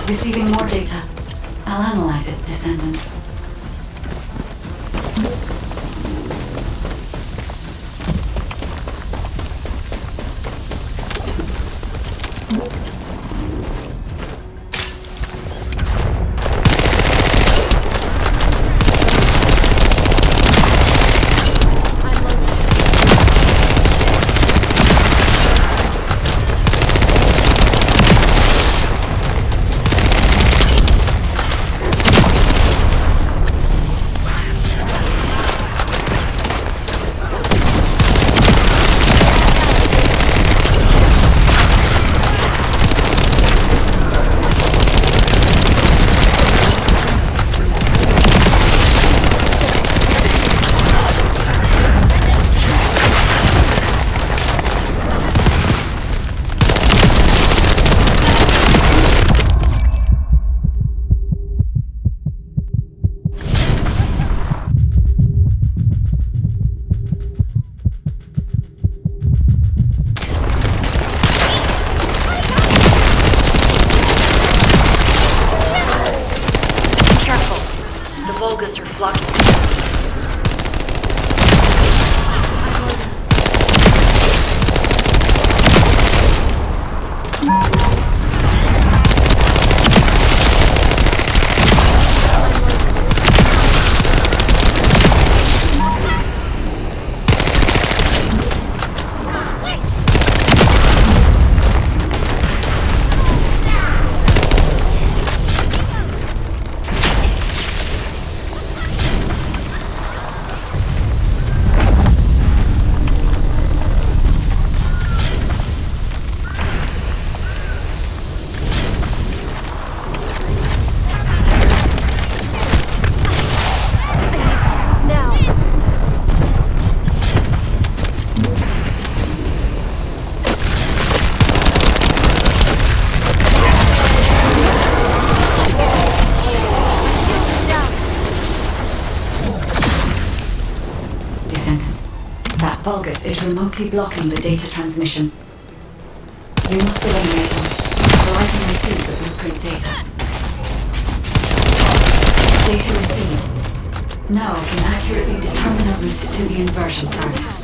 Receiving more data. I'll analyze it, Descendant. Vulgus are flocking. Vulgus is remotely blocking the data transmission. We must eliminate him, so I can receive the blueprint data. Data received. Now I can accurately determine a route to the inversion furnace.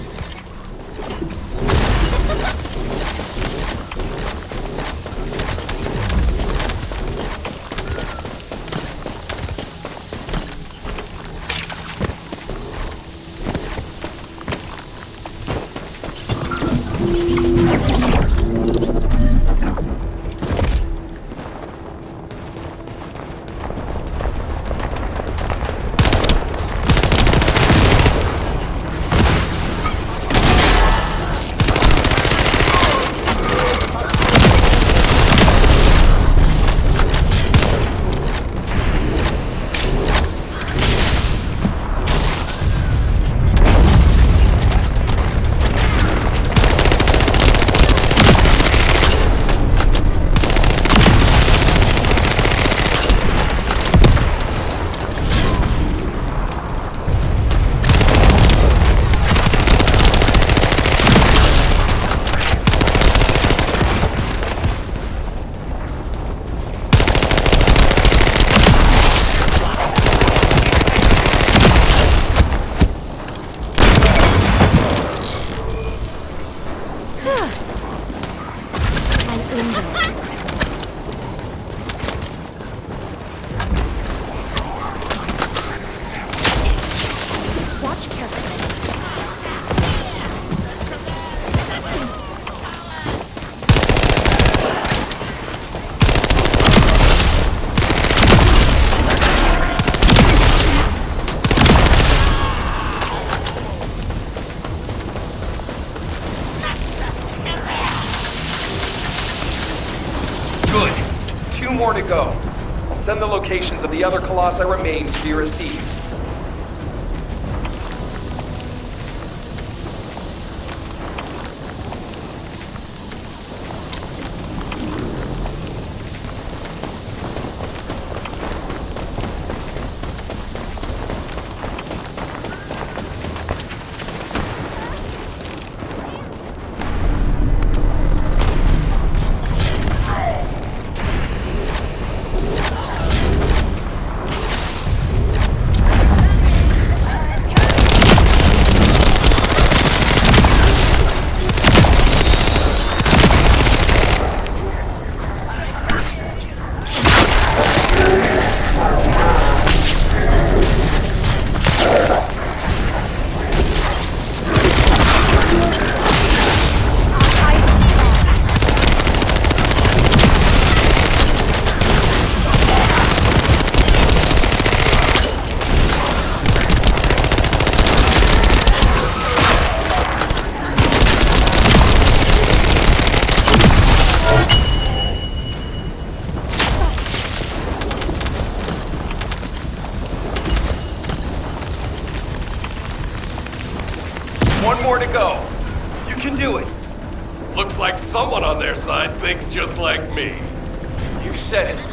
More to go. I'll send the locations of the other Colossi remains to be received. One more to go. You can do it. Looks like someone on their side thinks just like me. You said it.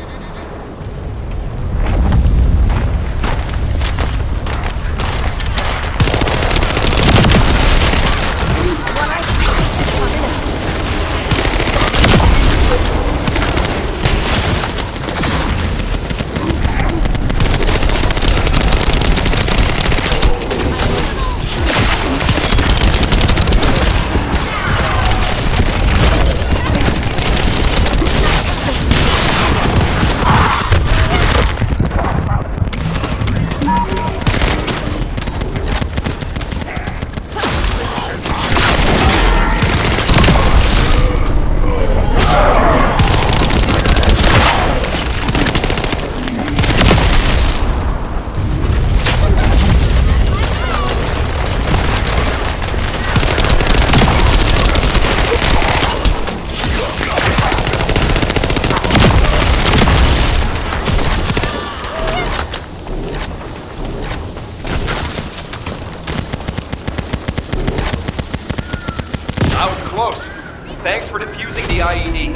I was close. Thanks for defusing the IED.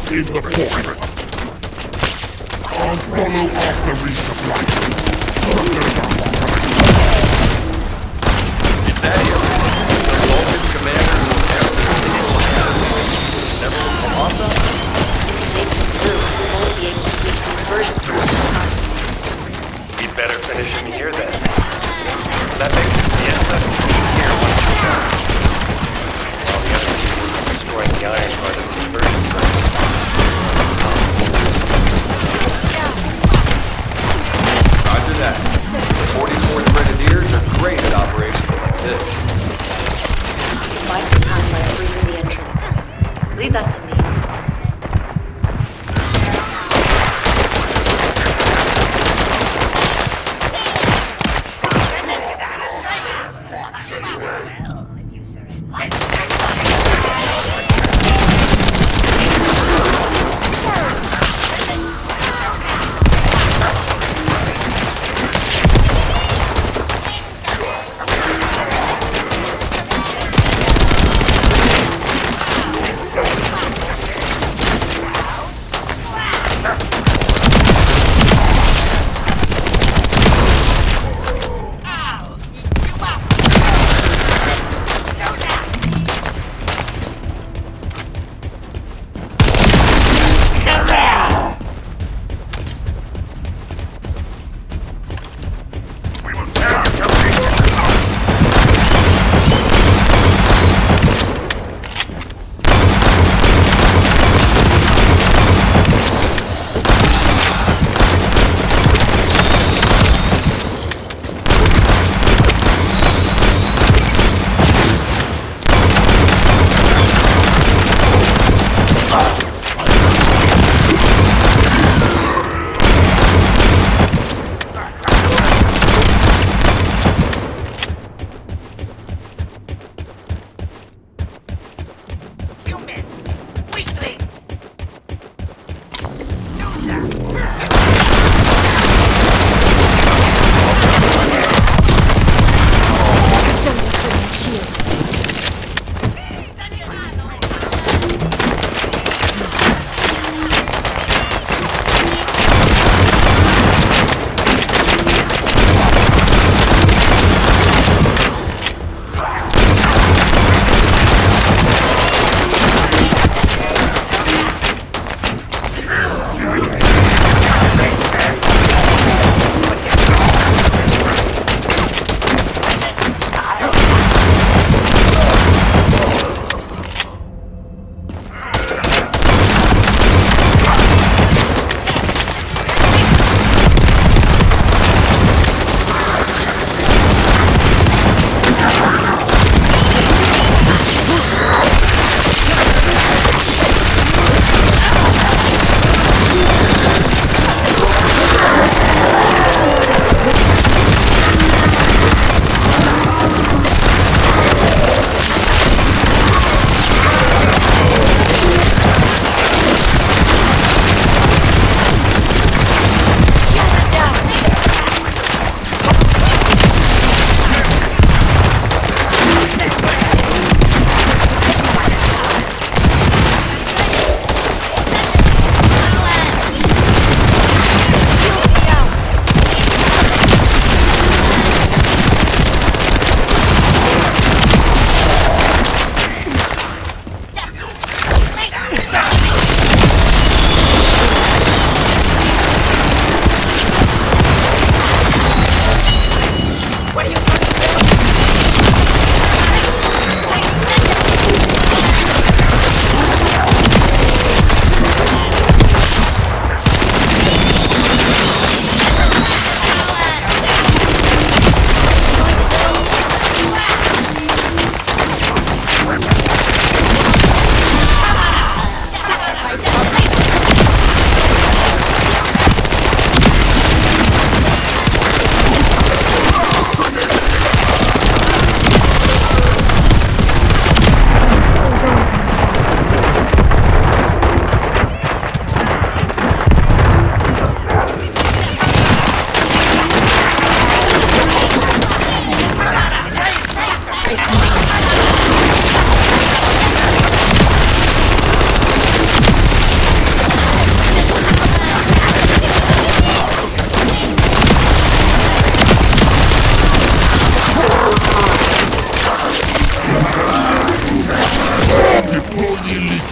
In the fortress. I'll follow after resupply. Is that your Vulcan's commander who never with Colossus? If he makes it through, we won't be able to reach the conversion point. We'd better finish him here then. That makes here once you're done. While the other two are destroying the iron part of the conversion point. Roger that. The 44th Grenadiers are great at operations like this. You can buy some time by freezing the entrance. Leave that to me.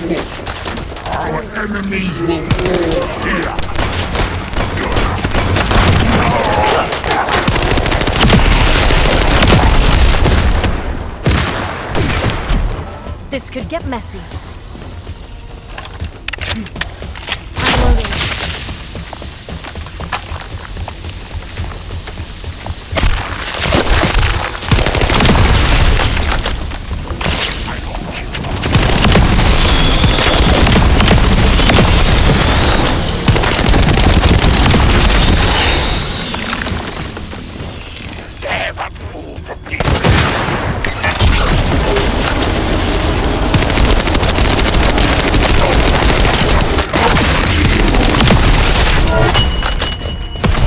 forces. Our enemies will fall here. This could get messy. I'm loading. Dare that fool from me.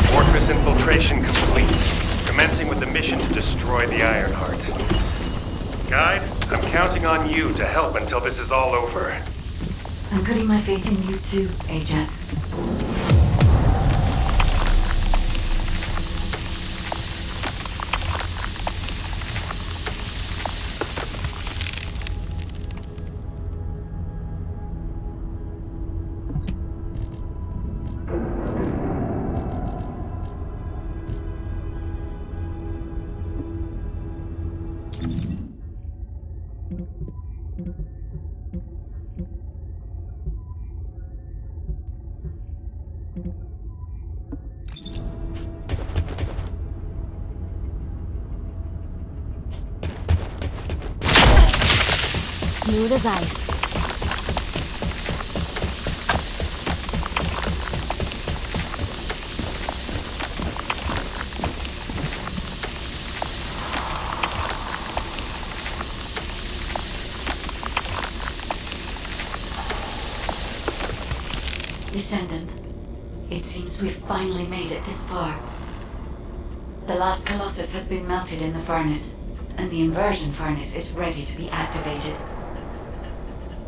Fortress infiltration complete. Commencing with the mission to destroy the Ironheart. Guide, I'm counting on you to help until this is all over. I'm putting my faith in you too, Ajax. Smooth as ice. Descendant, it seems we've finally made it this far. The last Colossus has been melted in the furnace, and the inversion furnace is ready to be activated.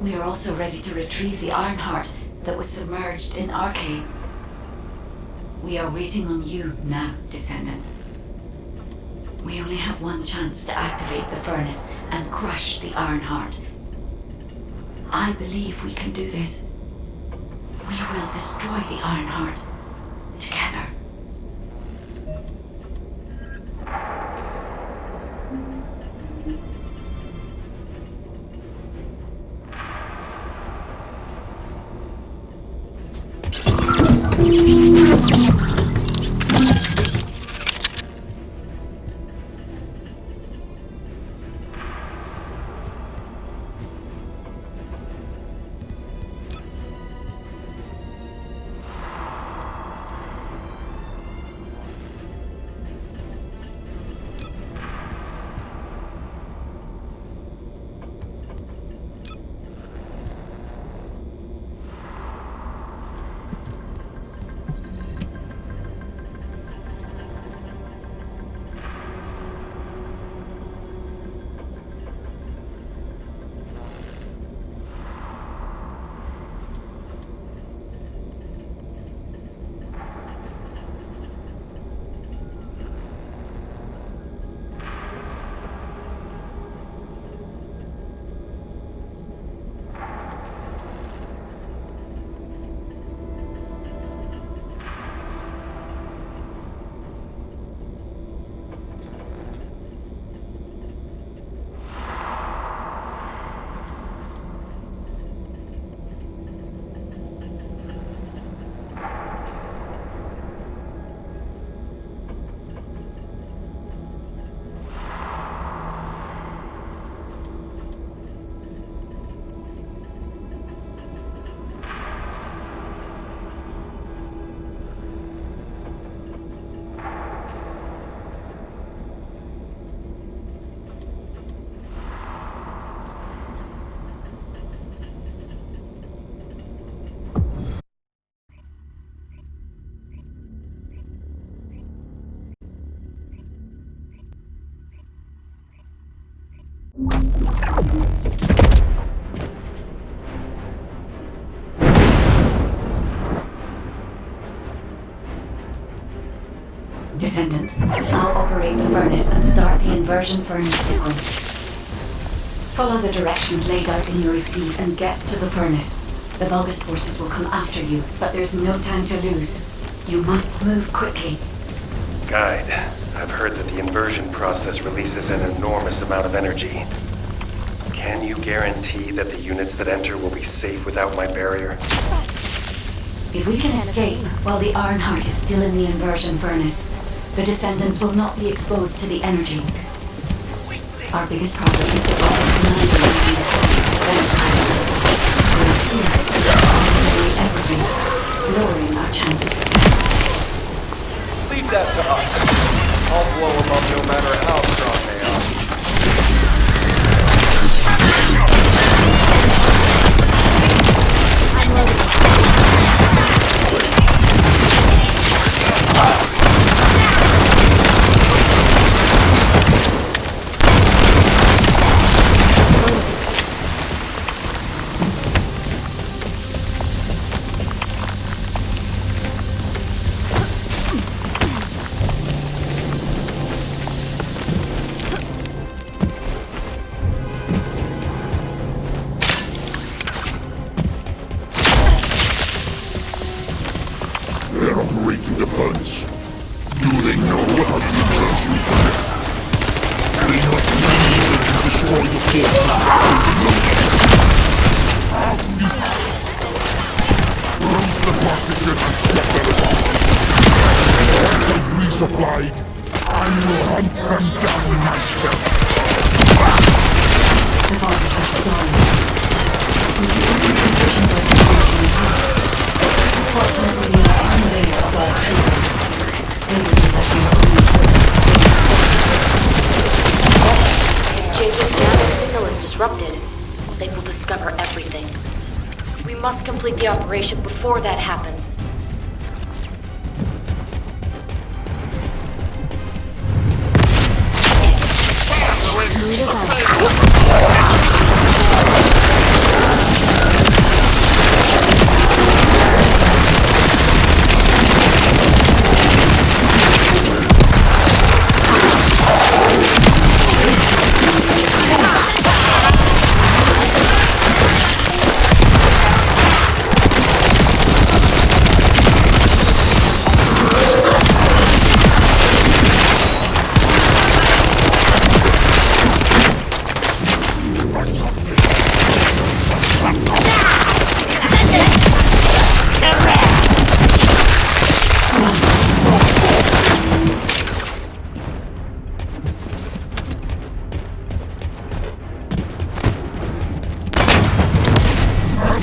We are also ready to retrieve the Ironheart that was submerged in Arcade. We are waiting on you now, Descendant. We only have one chance to activate the furnace and crush the Ironheart. I believe we can do this. We will destroy the Ironheart together. Descendant, I'll operate the furnace and start the inversion furnace sequence. Follow the directions laid out in your receipt and get to the furnace. The Vulgus forces will come after you, but there's no time to lose. You must move quickly. Guide, I've heard that the inversion process releases an enormous amount of energy. Can you guarantee that the units that enter will be safe without my barrier? If we can escape while the Ironheart is still in the inversion furnace, the Descendants will not be exposed to the energy. Our biggest problem is the Vulgus annihilating the furnace everything, lowering our chances of success. Leave that to us. I'll blow them up no matter how strong they are. I'm loading. They're operating the furnace. Do they know how the inversion is working? They must leave and destroy the forces outfit. Close the partition and stop their advance. Once resupplied, I will hunt them down myself. The Vulgus are stalling. Conditions are exceptionally high. Unfortunately, we are unaware of our treatment. They will be letting our own If Jaco's jamming signal is disrupted, they will discover everything. We must complete the operation before that happens. Smooth as ice.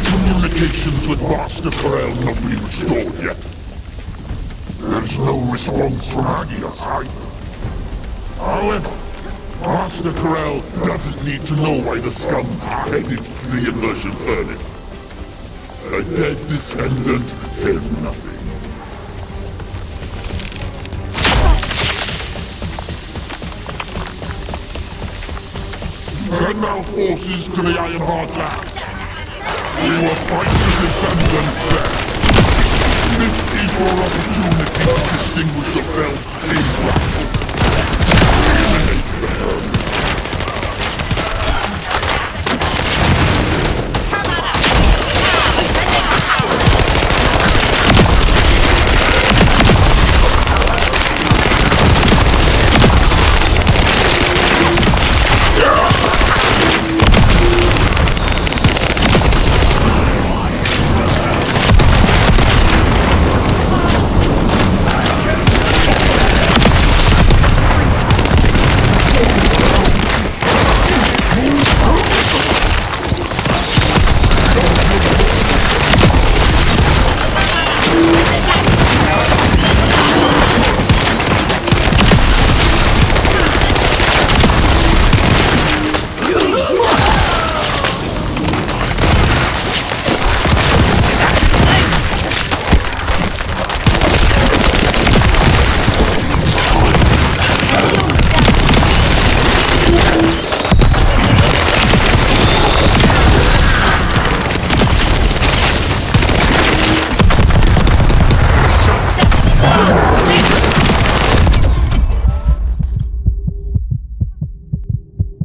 Communications with Master Corel not been restored yet. There's no response from Agios either. However, Master Corel doesn't need to know why the scum are headed to the inversion furnace. A dead descendant says nothing. Send our forces to the Ironheart lab. We will fight the Descendants there. This is your opportunity to distinguish yourself in battle. Eliminate the furnace.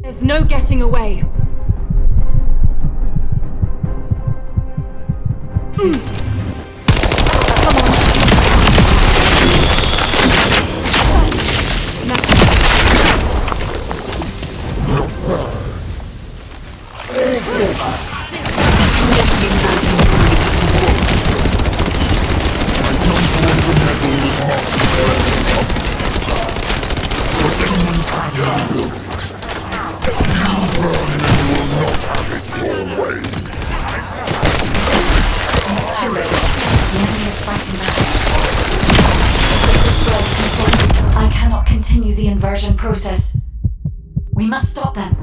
There's no getting away. I cannot continue the inversion process. We must stop them.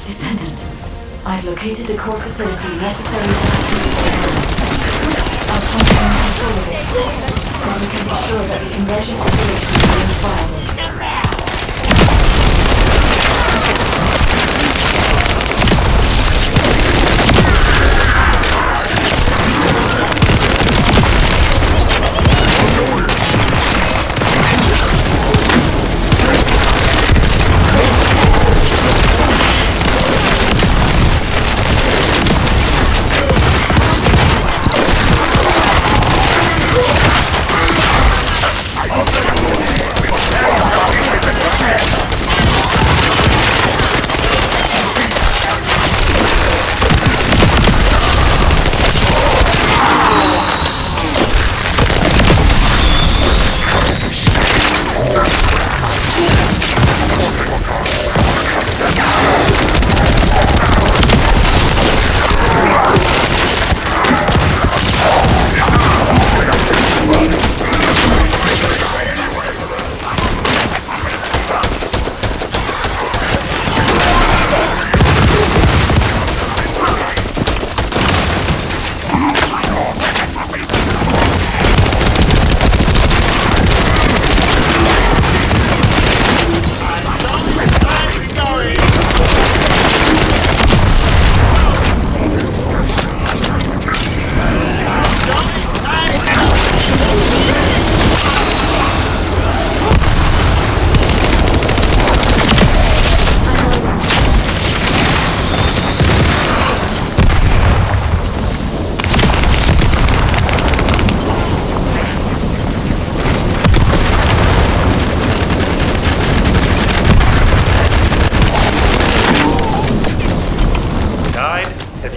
Descendant, I've located the core facility necessary to activate the furnace. I'll concentrate control of it, then we can be sure that the inversion operation remains viable.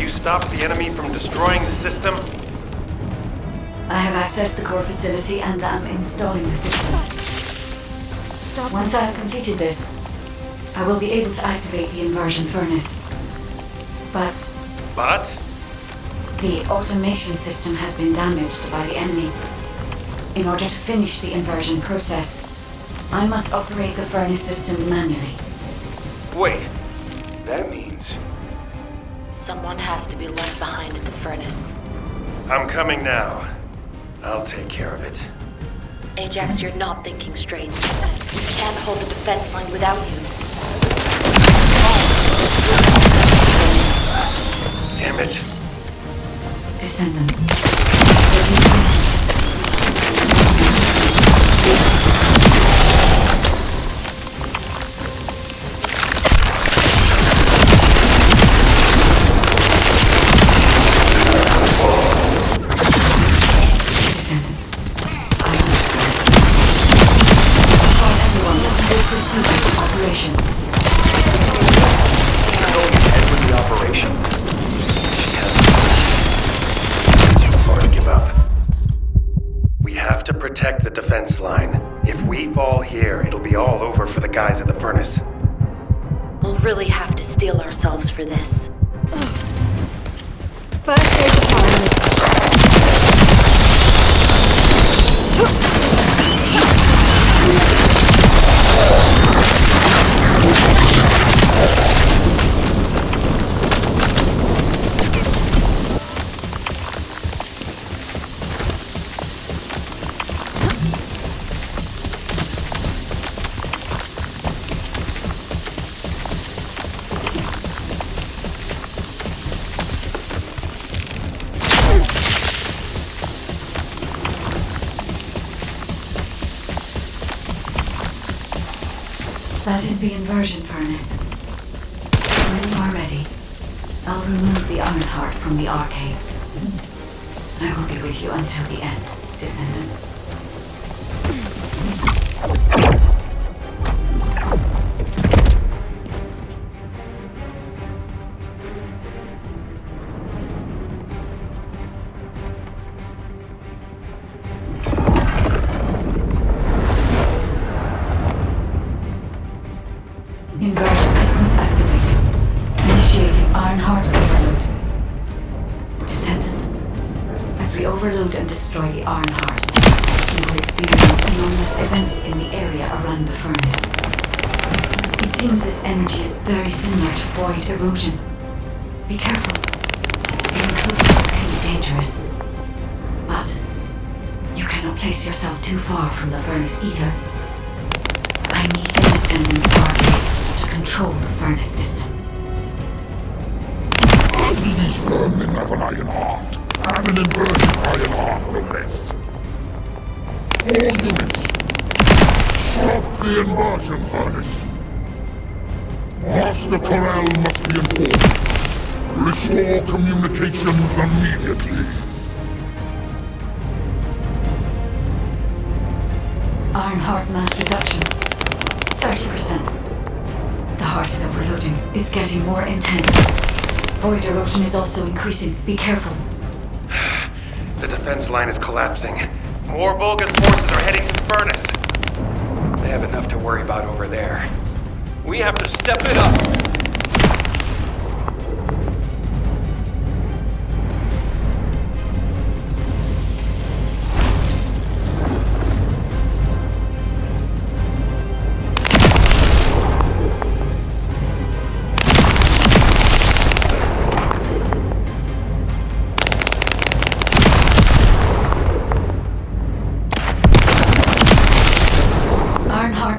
Stop the enemy from destroying the system? I have accessed the core facility and am installing the system. Stop. Once I have completed this, I will be able to activate the inversion furnace. But But? the automation system has been damaged by the enemy. In order to finish the inversion process, I must operate the furnace system manually. Wait. That means... Someone has to be left behind at the furnace. I'm coming now. I'll take care of it. Ajax, you're not thinking straight. We can't hold the defense line without you. Damn it. Descendant. Protect the defense line. If we fall here, it'll be all over for the guys at the furnace. We'll really have to steel ourselves for this. First there's the pilot. That is the inversion furnace. When you are ready, I'll remove the Iron Heart from the arcade. I will be with you until the end, Descendant. Inversion sequence activated. Initiating Ironheart overload. Descendant. As we overload and destroy the Ironheart, you will experience enormous events in the area around the furnace. It seems this energy is very similar to void erosion. Be careful. Getting closer can be dangerous. But you cannot place yourself too far from the furnace either. I need the Descendant's arcade to control the furnace system. How do these vermin have an iron heart? And an inverted iron heart, no less. All units, stop the inversion furnace. Master Corral must be informed. Restore communications immediately. Ironheart mass reduction. 30%. The heart is overloading. It's getting more intense. Void erosion is also increasing. Be careful. The defense line is collapsing. More Vulgus forces are heading to the furnace. They have enough to worry about over there. We have to step it up.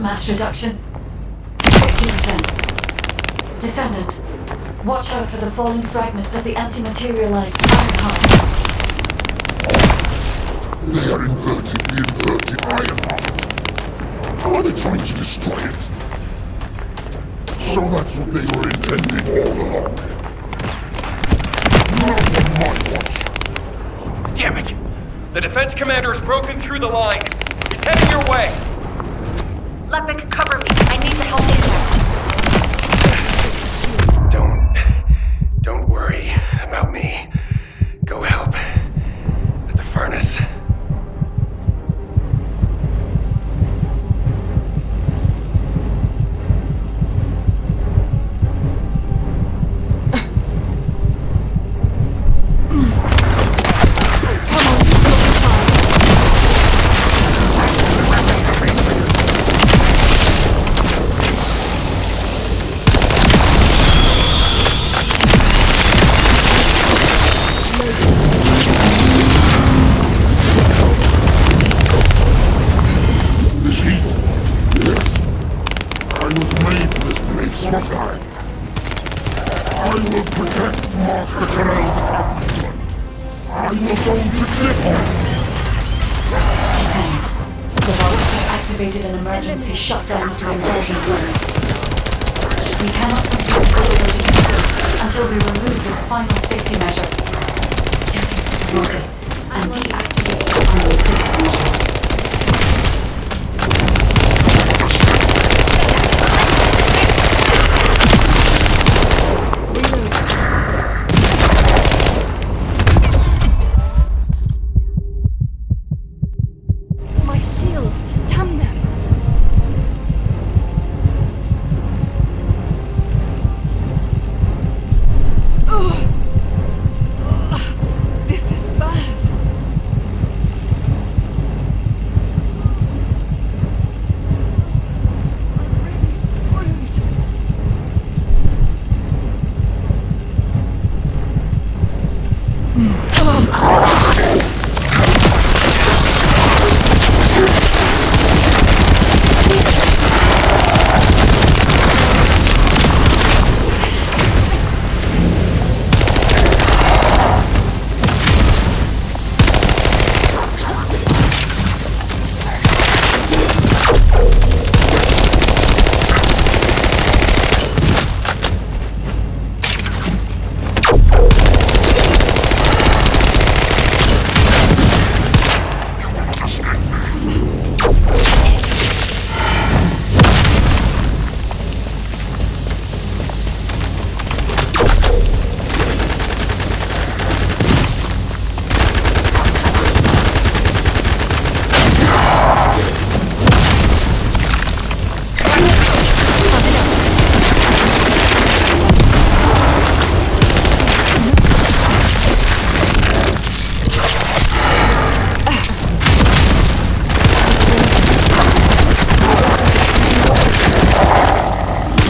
Mass reduction. 60%. Descendant, watch out for the falling fragments of the anti-materialized Ironheart. They are inverting the inverted iron heart. Are they trying to destroy it? So that's what they were intending all along. Not on my watch. Damn it! The defense commander has broken through the line. He's heading your way. Lepic, cover me. I need to help Angel. Don't worry about me. Go help at the furnace. I will protect Master Corell's accomplishment. I will go to Clifford. Descendant. The vault has activated an emergency shutdown to inversion furnace. We cannot complete operating systems until we remove this final safety measure. Notice and deactivate the final safety measure. My shield! Damn them! This is bad! I'm really rude.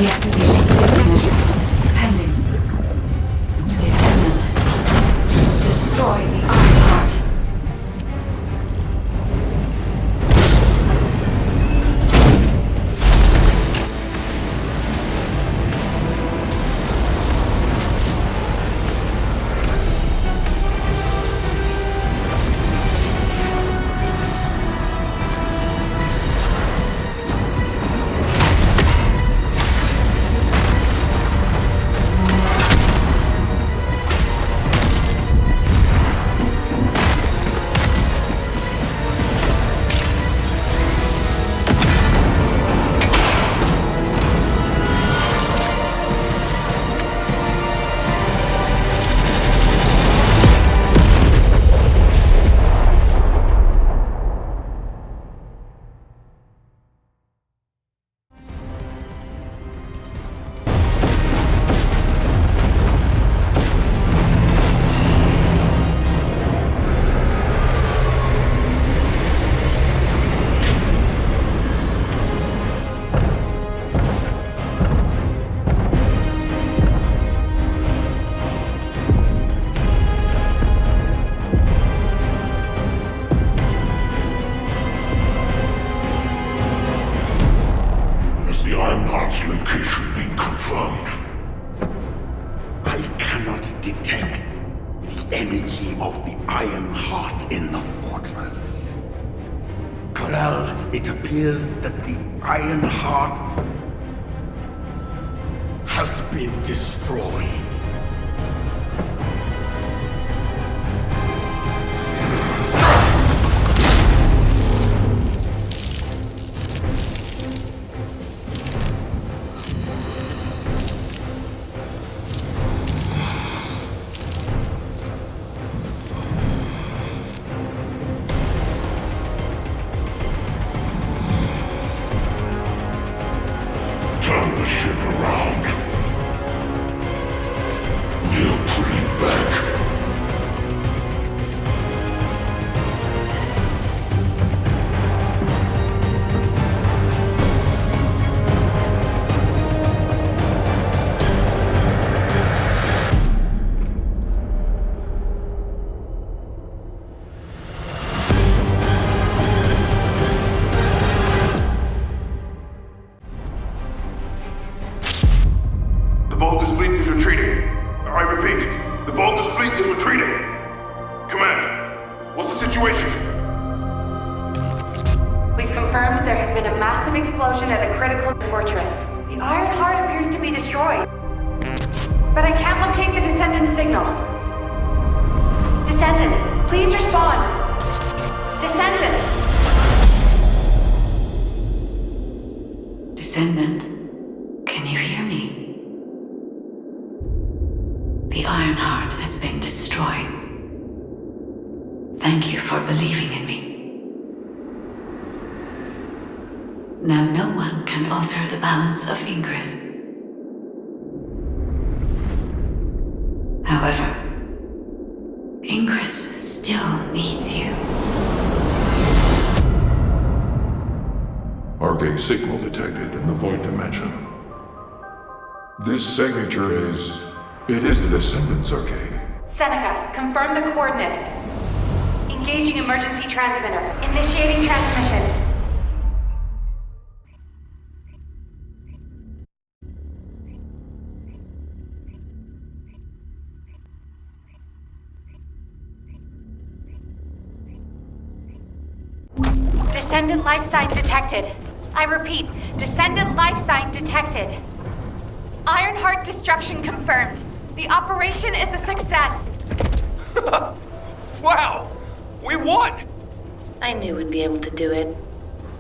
Deactivation safety measure. Pending. Descendant. Destroy the Iron Heart. Has the Iron Heart's location been confirmed? I cannot detect the energy of the Iron Heart in the fortress. Corel, it appears that the Iron Heart has been destroyed. Turn the ship around. massive explosion at a critical fortress. The Iron Heart appears to be destroyed. But I can't locate the Descendant signal. Descendant, please respond. Descendant! Descendant, can you hear me? The Iron Heart has been destroyed. Thank you for believing in me. Now no one can alter the balance of Ingress. However, Ingress still needs you. Arcade signal detected in the void dimension. This signature is... It is the Descendant's arcade. Seneca, confirm the coordinates. Engaging emergency transmitter. Initiating transmission. Descendant life sign detected. I repeat, Descendant life sign detected. Ironheart destruction confirmed. The operation is a success. Wow! We won! I knew we'd be able to do it.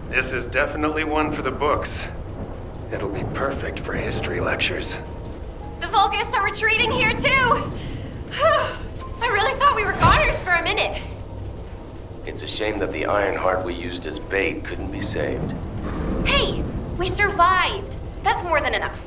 This is definitely one for the books. It'll be perfect for history lectures. The Vulgus are retreating here too! I really thought we were goners for a minute. It's a shame that the Iron Heart we used as bait couldn't be saved. Hey! We survived! That's more than enough.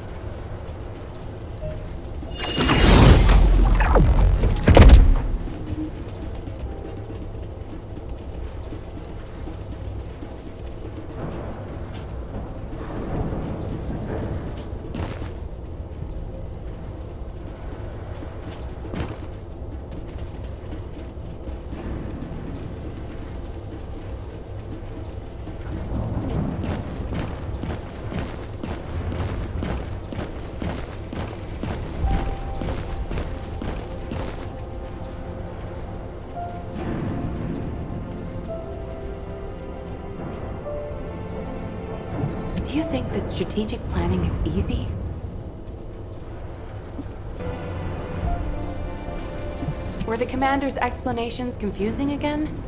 Do you think that strategic planning is easy? Were the commander's explanations confusing again?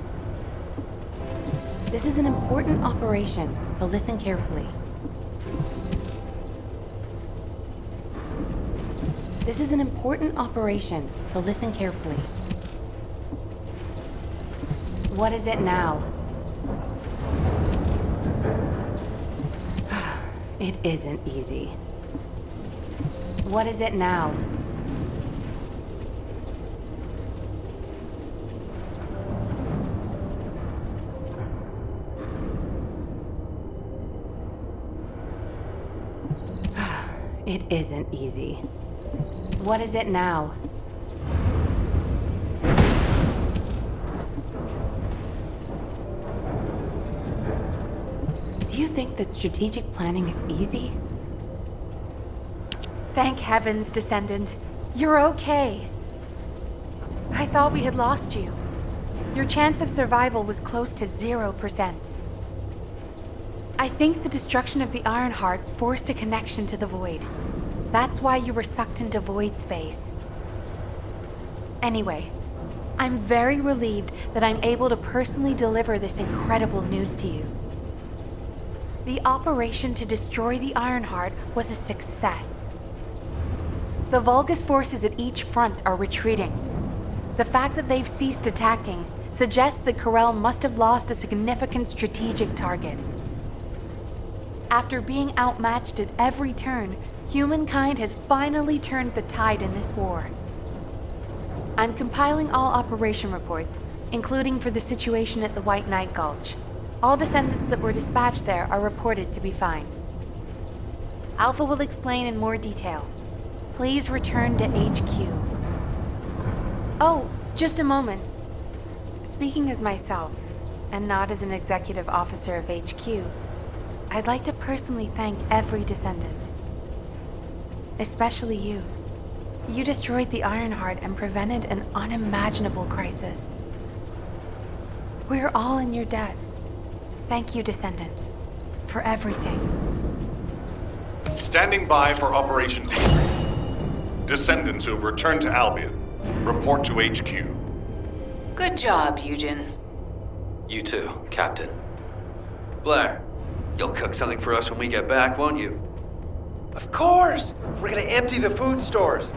This is an important operation, so listen carefully. This is an important operation, so listen carefully. What is it now? It isn't easy. What is it now? It isn't easy. What is it now? Do you think that strategic planning is easy? Thank heavens, Descendant. You're okay. I thought we had lost you. Your chance of survival was close to 0%. I think the destruction of the Ironheart forced a connection to the Void. That's why you were sucked into void space. Anyway, I'm very relieved that I'm able to personally deliver this incredible news to you. The operation to destroy the Ironheart was a success. The Vulgus forces at each front are retreating. The fact that they've ceased attacking suggests that Corel must have lost a significant strategic target. After being outmatched at every turn, humankind has finally turned the tide in this war. I'm compiling all operation reports, including for the situation at the White Knight Gulch. All descendants that were dispatched there are reported to be fine. Alpha will explain in more detail. Please return to HQ. Oh, just a moment. Speaking as myself, and not as an executive officer of HQ, I'd like to personally thank every descendant. Especially you. You destroyed the Ironheart and prevented an unimaginable crisis. We're all in your debt. Thank you, Descendant. for everything. Standing by for Operation Debrief. Descendants who have returned to Albion, report to HQ. Good job, Eugen. You too, Captain. Blair, you'll cook something for us when we get back, won't you? Of course! We're gonna empty the food stores.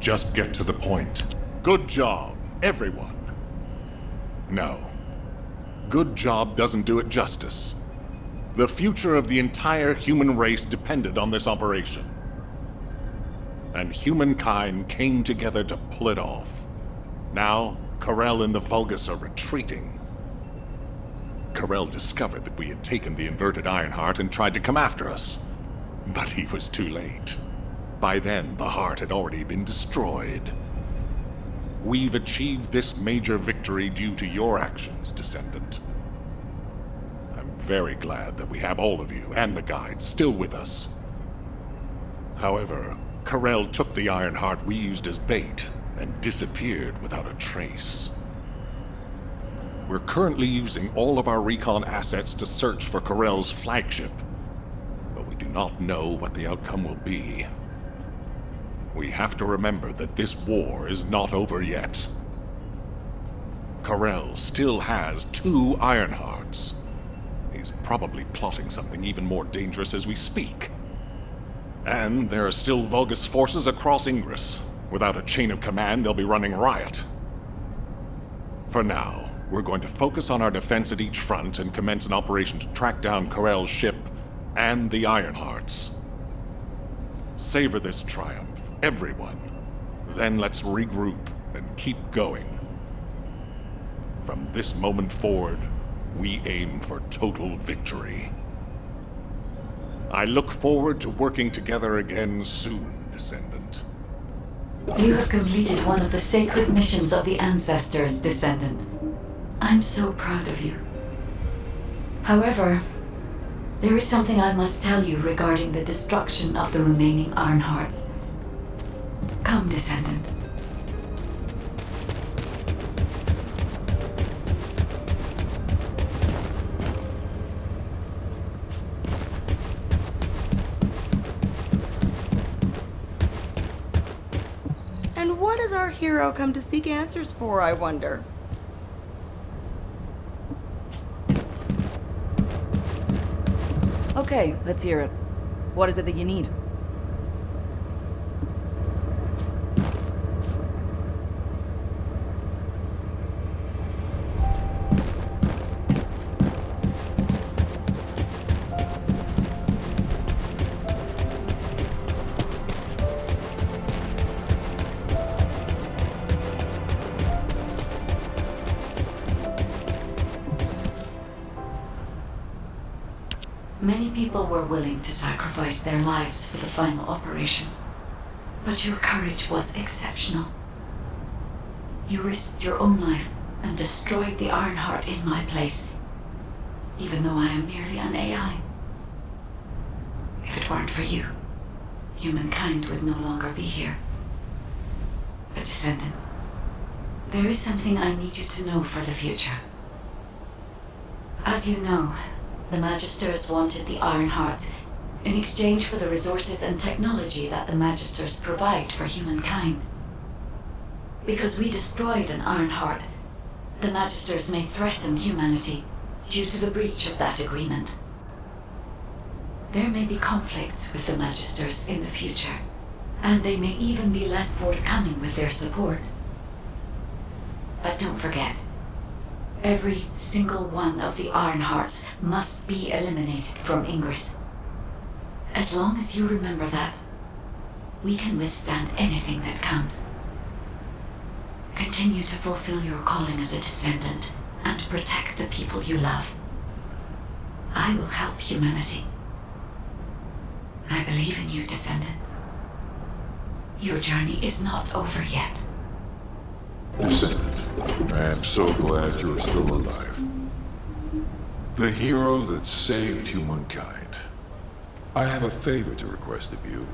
Just get to the point. Good job, everyone. No. Good job doesn't do it justice. The future of the entire human race depended on this operation. And humankind came together to pull it off. Now, Karel and the Vulgus are retreating. Karel discovered that we had taken the inverted Ironheart and tried to come after us. But he was too late. By then, the heart had already been destroyed. We've achieved this major victory due to your actions, Descendant. I'm very glad that we have all of you and the guides still with us. However, Karel took the Ironheart we used as bait and disappeared without a trace. We're currently using all of our recon assets to search for Karel's flagship, but we do not know what the outcome will be. We have to remember that this war is not over yet. Karel still has 2 Ironhearts. He's probably plotting something even more dangerous as we speak. And there are still Vulgus forces across Ingress. Without a chain of command, they'll be running riot. For now, we're going to focus on our defense at each front and commence an operation to track down Karel's ship and the Ironhearts. Savor this triumph, everyone. Then let's regroup and keep going. From this moment forward, we aim for total victory. I look forward to working together again soon, Descendant. You have completed one of the sacred missions of the Ancestors, Descendant. I'm so proud of you. However, there is something I must tell you regarding the destruction of the remaining Ironhearts. Come, Descendant. And what does our hero come to seek answers for, I wonder? Okay, let's hear it. What is it that you need? Many people were willing to sacrifice their lives for the final operation, but your courage was exceptional. You risked your own life and destroyed the Ironheart in my place, even though I am merely an AI. If it weren't for you, humankind would no longer be here. But Descendant, there is something I need you to know for the future. As you know, the Magisters wanted the Ironhearts in exchange for the resources and technology that the Magisters provide for humankind. Because we destroyed an Ironheart, the Magisters may threaten humanity due to the breach of that agreement. There may be conflicts with the Magisters in the future, and they may even be less forthcoming with their support. But don't forget, every single one of the Ironhearts must be eliminated from Ingress. As long as you remember that, we can withstand anything that comes. Continue to fulfill your calling as a Descendant and protect the people you love. I will help humanity. I believe in you, Descendant. Your journey is not over yet. Descendant, I am so glad you're still alive. The hero that saved humankind. I have a favor to request of you.